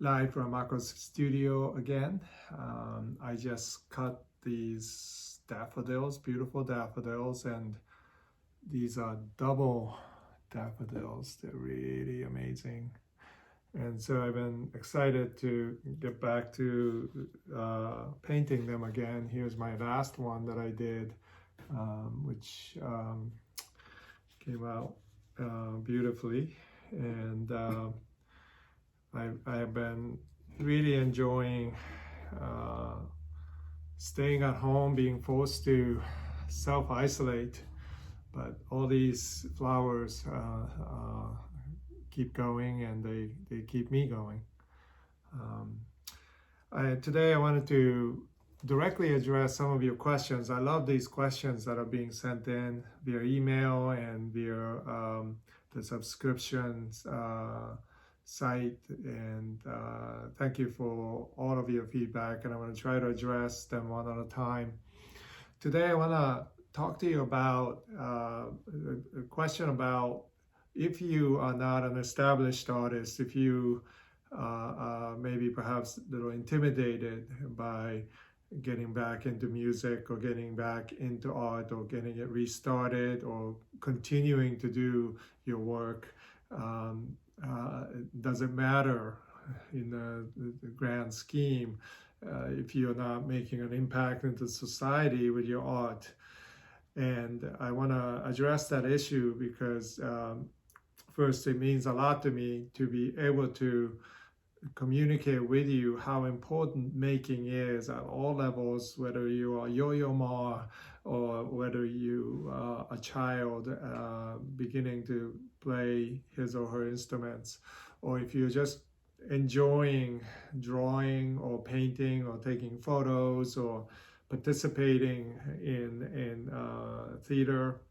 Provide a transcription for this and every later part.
live from Mako's studio again. I just cut these daffodils, beautiful daffodils, and these are double daffodils. They're really amazing. And so I've been excited to get back to painting them again. Here's my last one that I did, which came out beautifully. And I have been really enjoying staying at home, being forced to self-isolate, but all these flowers keep going, and they keep me going. Today I wanted to directly address some of your questions. I love these questions that are being sent in via email and via the subscriptions site, and thank you for all of your feedback, and I'm going to try to address them one at a time. Today I want to talk to you about a question about if you are not an established artist, if you maybe perhaps a little intimidated by getting back into music or getting back into art or getting it restarted or continuing to do your work, does it matter in the grand scheme if you're not making an impact into society with your art? And I want to address that issue because first, it means a lot to me to be able to communicate with you how important making is at all levels, whether you are Yo-Yo Ma or whether you are a child beginning to play his or her instruments, or if you're just enjoying drawing or painting or taking photos or participating in theater.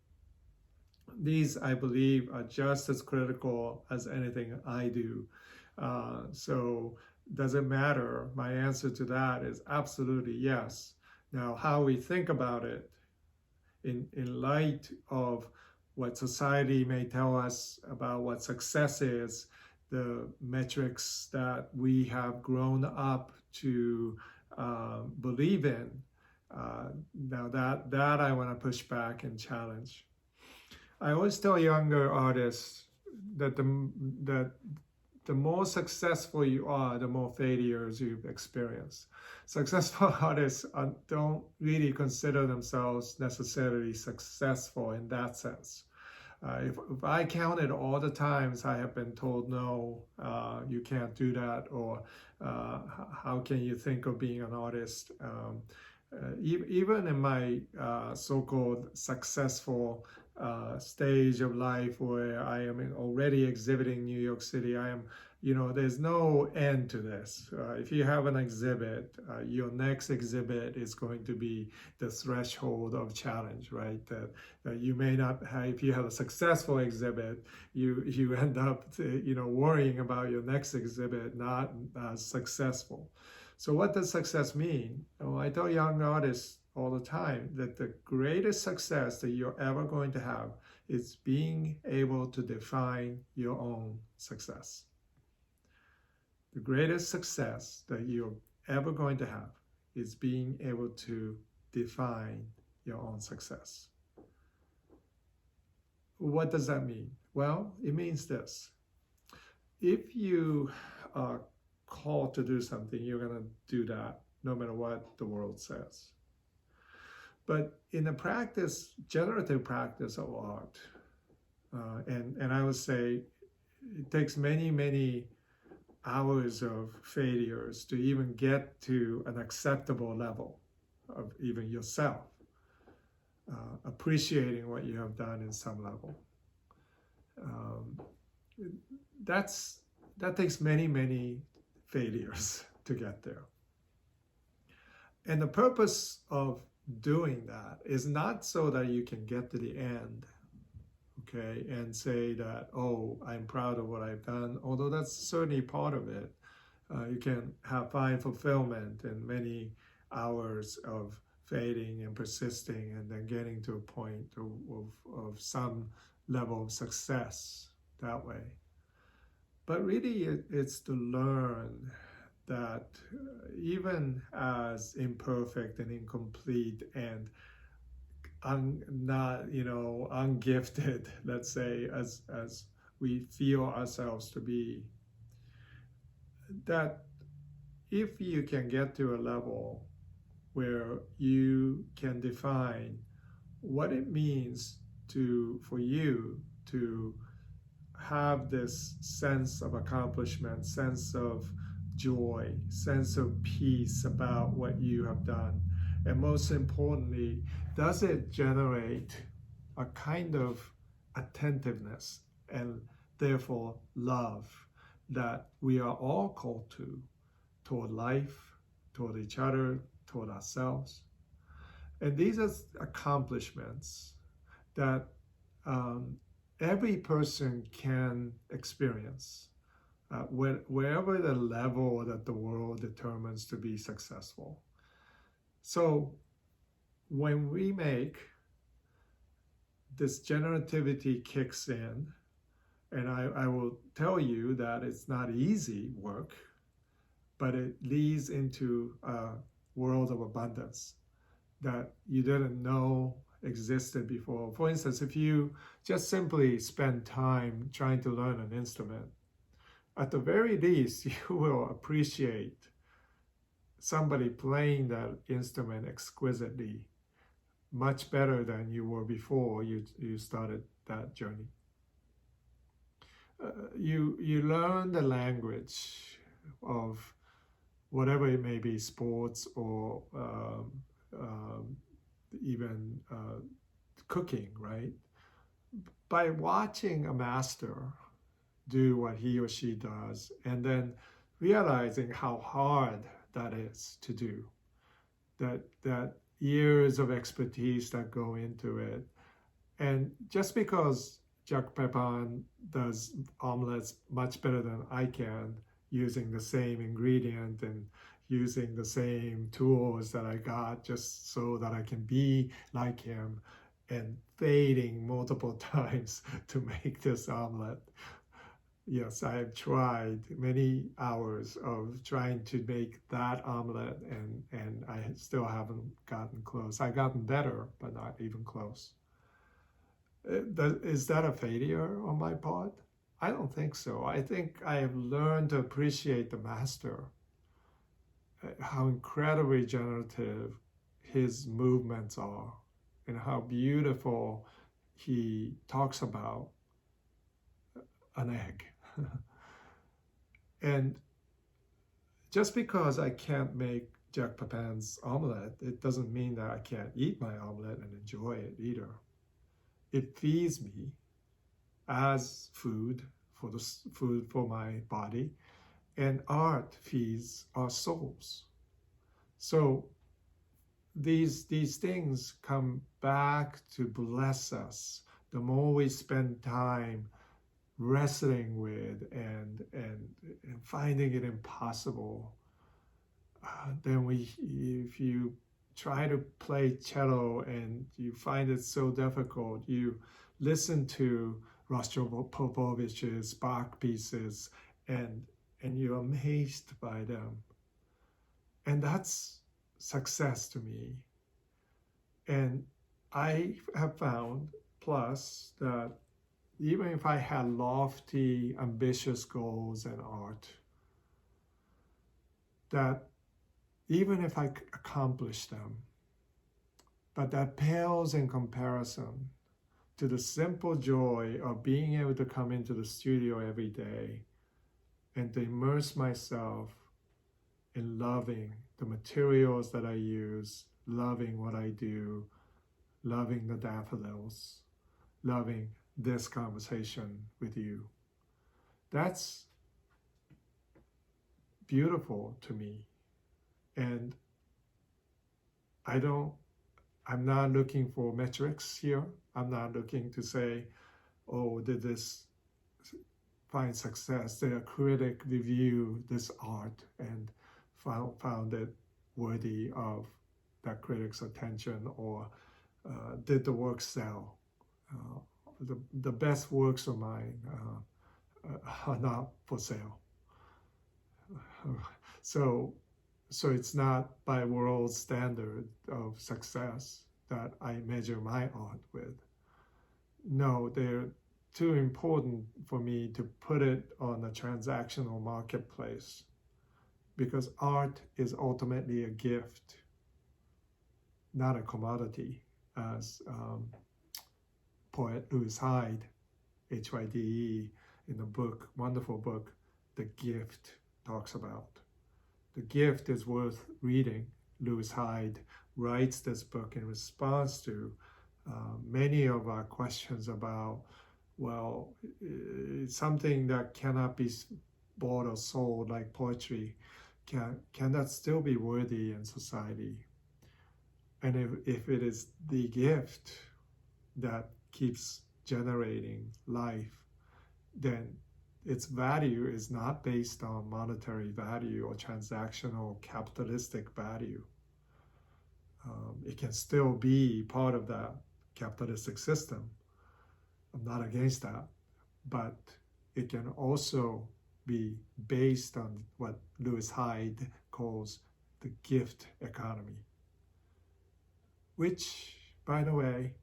These, I believe, are just as critical as anything I do. So does it matter? My answer to that is absolutely yes. Now, how we think about it in light of what society may tell us about what success is, the metrics that we have grown up to believe in, now that I want to push back and challenge. I always tell younger artists that the more successful you are, the more failures you've experienced. Successful artists don't really consider themselves necessarily successful in that sense. If I counted all the times I have been told, no, you can't do that, or how can you think of being an artist? Even in my so-called successful stage of life where I am already exhibiting New York City, I am, there's no end to this. If you have an exhibit, your next exhibit is going to be the threshold of challenge, right? That you may not have, if you have a successful exhibit, you end up, worrying about your next exhibit not successful. So what does success mean? Well, I tell young artists all the time that the greatest success that you're ever going to have is being able to define your own success. The greatest success that you're ever going to have is being able to define your own success. What does that mean? Well, it means this. If you are called to do something, you're going to do that no matter what the world says. But in the practice, generative practice of art, and I would say it takes many, many hours of failures to even get to an acceptable level of even yourself, appreciating what you have done in some level. That takes many, many failures to get there. And the purpose of doing that is not so that you can get to the end, okay, and say that, oh, I'm proud of what I've done, although that's certainly part of it. You can find fulfillment in many hours of failing and persisting and then getting to a point of some level of success that way. But really, it's to learn that even as imperfect and incomplete and not, ungifted, let's say, as we feel ourselves to be, that if you can get to a level where you can define what it means for you to have this sense of accomplishment, sense of joy, sense of peace about what you have done. And most importantly, does it generate a kind of attentiveness and therefore love that we are all called to toward life, toward each other, toward ourselves? And these are accomplishments that every person can experience wherever the level that the world determines to be successful. So when we make this generativity kicks in, and I will tell you that it's not easy work, but it leads into a world of abundance that you didn't know existed before. For instance, if you just simply spend time trying to learn an instrument, at the very least, you will appreciate somebody playing that instrument exquisitely, much better than you were before you started that journey. You learn the language of whatever it may be, sports or even cooking, right? By watching a master do what he or she does, and then realizing how hard that is to do, that years of expertise that go into it. And just because Jacques Pepin does omelets much better than I can, using the same ingredient and using the same tools that I got just so that I can be like him, and failing multiple times to make this omelet. Yes, I have tried many hours of trying to make that omelet, and I still haven't gotten close. I've gotten better, but not even close. Is that a failure on my part? I don't think so. I think I have learned to appreciate the master, how incredibly generative his movements are, and how beautiful he talks about an egg. And just because I can't make Jacques Pepin's omelette, it doesn't mean that I can't eat my omelette and enjoy it either. It feeds me as food for my body, and art feeds our souls. So these things come back to bless us the more we spend time wrestling with and finding it impossible. Then if you try to play cello and you find it so difficult, you listen to Rostropovich's Bach pieces and you're amazed by them. And that's success to me. And I have found, plus, that even if I had lofty, ambitious goals in art, that even if I accomplish them, but that pales in comparison to the simple joy of being able to come into the studio every day and to immerse myself in loving the materials that I use, loving what I do, loving the daffodils, loving this conversation with you. That's beautiful to me. And I'm not looking for metrics here. I'm not looking to say, oh, did this find success? Did a critic review this art and found it worthy of that critic's attention, or did the work sell? The best works of mine are not for sale. So it's not by world standard of success that I measure my art with. No, they're too important for me to put it on a transactional marketplace, because art is ultimately a gift, not a commodity, as poet Lewis Hyde, Hyde, in the book, wonderful book, The Gift, talks about. The Gift is worth reading. Lewis Hyde writes this book in response to many of our questions about, well, something that cannot be bought or sold, like poetry, can that still be worthy in society? And if it is the gift that keeps generating life, then its value is not based on monetary value or transactional capitalistic value. It can still be part of that capitalistic system. I'm not against that, but it can also be based on what Lewis Hyde calls the gift economy, which, by the way,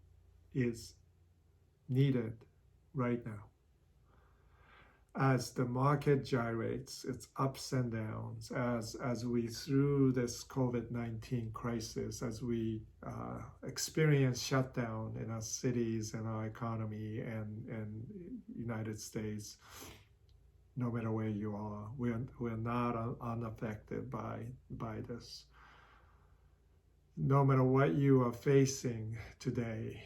is needed right now. As the market gyrates, its ups and downs, as we through this COVID-19 crisis, as we experience shutdown in our cities and our economy and United States, no matter where you are, we're not unaffected by this. No matter what you are facing today,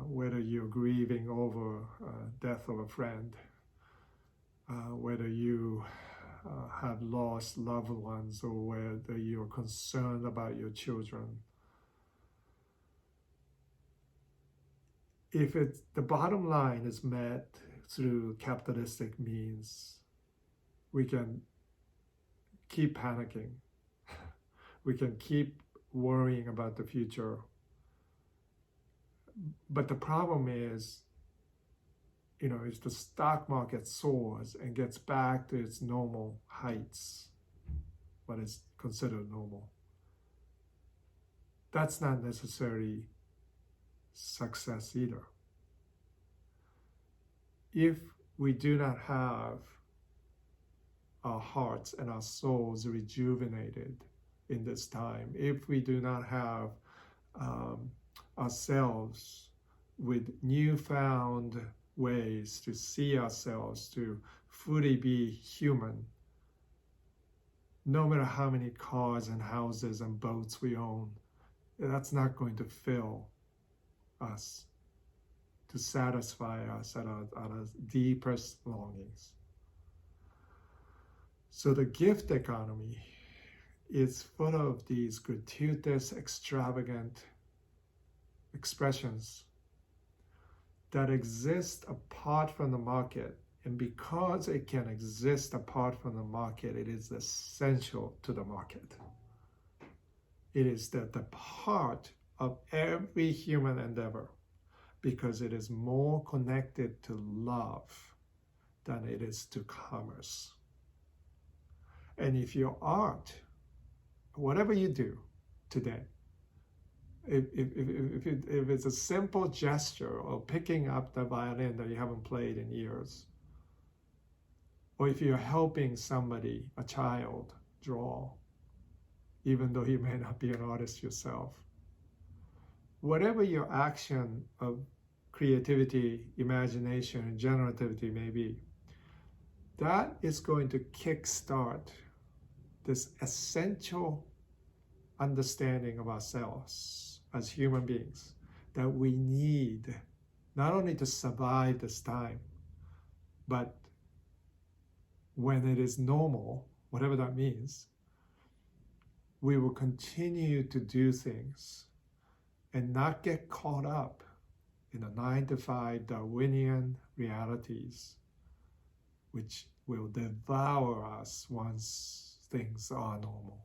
whether you're grieving over death of a friend, whether you have lost loved ones, or whether you're concerned about your children, if the bottom line is met through capitalistic means, we can keep panicking. We can keep worrying about the future. But the problem is, if the stock market soars and gets back to its normal heights, what is considered normal, that's not necessarily success either. If we do not have our hearts and our souls rejuvenated in this time, if we do not have ourselves with newfound ways to see ourselves, to fully be human, no matter how many cars and houses and boats we own, that's not going to fill us, to satisfy us at our deepest longings. So the gift economy is full of these gratuitous, extravagant expressions that exist apart from the market. And because it can exist apart from the market, it is essential to the market. It is the part of every human endeavor, because it is more connected to love than it is to commerce. And if your art, whatever you do today, if it's a simple gesture or picking up the violin that you haven't played in years, or if you're helping somebody, a child, draw, even though you may not be an artist yourself, whatever your action of creativity, imagination, and generativity may be, that is going to kickstart this essential understanding of ourselves as human beings that we need, not only to survive this time, but when it is normal, whatever that means, we will continue to do things and not get caught up in the 9-to-5 Darwinian realities, which will devour us once things are normal.